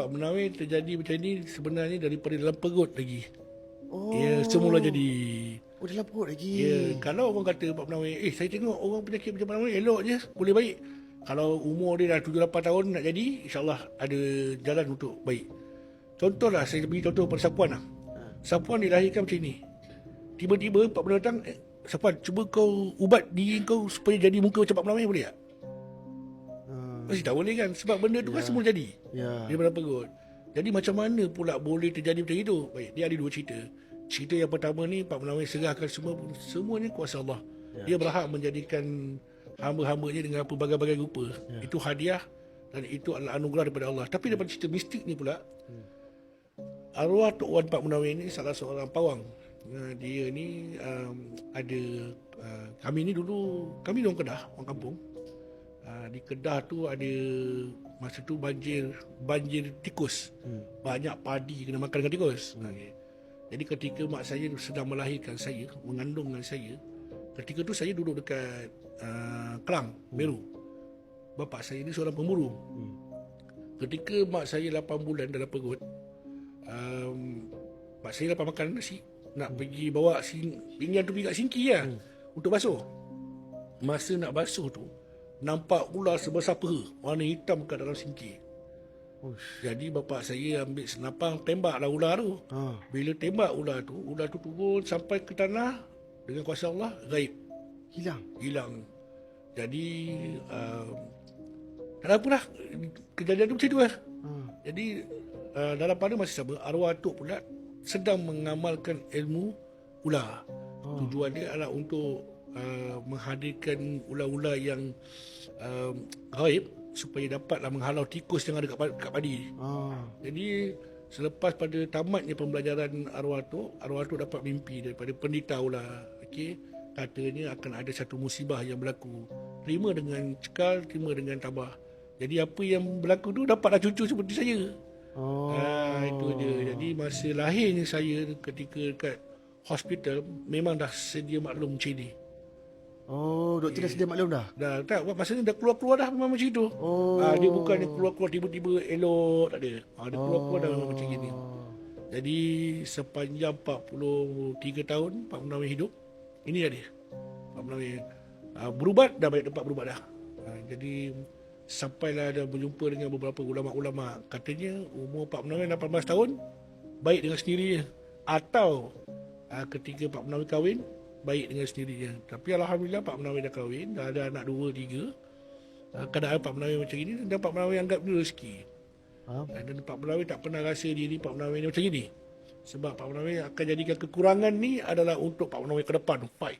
Pak Menawir terjadi macam ni sebenarnya daripada dalam perut lagi. Ya, semula jadi. Oh, dalam perut lagi. Ya, kalau orang kata Pak Menawir, saya tengok orang penyakit macam Pak Menawir elok je, boleh baik. Kalau umur dia dah 7-8 tahun nak jadi, insyaAllah ada jalan untuk baik. Contohlah, saya bagi contoh pada Sapuan lah. Sapuan dilahirkan macam ni. Tiba-tiba Pak Menawir datang, Sapuan, cuba kau ubat diri kau supaya jadi muka macam Pak Menawir, boleh tak? Mesti tak boleh kan, sebab benda tu kan semua jadi daripada perut. Jadi macam mana pula boleh terjadi macam itu? Baik, dia ada dua cerita. Cerita yang pertama ni, Pak Menawir serahkan semuanya kuasa Allah. Dia berhak menjadikan hamba-hambanya dengan pelbagai-bagai rupa. Itu hadiah dan itu adalah anugerah daripada Allah. Tapi daripada cerita mistik ni pula, arwah Tok Wan Pak Menawir ni salah seorang pawang. Dia ni ada kami ni dulu, kami orang Kedah, orang kampung. Di Kedah tu ada masa tu banjir tikus. Banyak padi kena makan dengan tikus. Jadi ketika mak saya sedang melahirkan saya, mengandungkan saya, ketika tu saya duduk dekat Kelang, Meru. Bapa saya ni seorang pemburu. Ketika mak saya 8 bulan dalam perut, mak saya lapar makan nasi, nak pergi bawa pinggan tu pergi kat sinki lah, untuk basuh. Masa nak basuh tu, nampak ular sebesar peha, warna hitam kat dalam sinki. Jadi bapa saya ambil senapang, tembaklah ular tu. Bila tembak ular tu turun sampai ke tanah, dengan kuasa Allah, gaib. Hilang. Jadi tak ada apalah, kejadian tu macam tu lah. Jadi dalam pada masa sama, arwah Atuk pula sedang mengamalkan ilmu ular. Tujuan dia adalah untuk menghadirkan ular-ular yang gaib supaya dapatlah menghalau tikus yang ada kat padi. Jadi selepas pada tamatnya pembelajaran arwah tu dapat mimpi daripada pendeta ular. Katanya akan ada satu musibah yang berlaku. Terima dengan cekal, terima dengan tabah. Jadi apa yang berlaku tu dapatlah cucu seperti saya. Itu dia. Jadi masa lahirnya saya ketika dekat hospital memang dah sedia maklum macam ni. Doktor dah sedia maklum dah? Dah, tak, maksudnya dah keluar-keluar dah memang macam itu. Dia bukannya keluar-keluar tiba-tiba elok, tak ada. Dia keluar-keluar dah memang macam ni. Jadi sepanjang 43 tahun Pak Menawir hidup, ini dia. Pak Menawir berubat, dah banyak tempat berubat dah. Jadi sampailah ada berjumpa dengan beberapa ulama-ulama. Katanya umur Pak Menawir 18 tahun, baik dengan sendirinya. Atau ketika Pak Menawir kahwin, baik dengan sendirinya. Tapi Alhamdulillah Pak Menawir dah kahwin, dah ada anak 2-3. Keadaan Pak Menawir macam ini, dan Pak Menawir anggap dia rezeki. Dan Pak Menawir tak pernah rasa diri Pak Menawir ni macam ini. Sebab Pak Menawir akan jadikan kekurangan ni adalah untuk Pak Menawir ke depan, fight.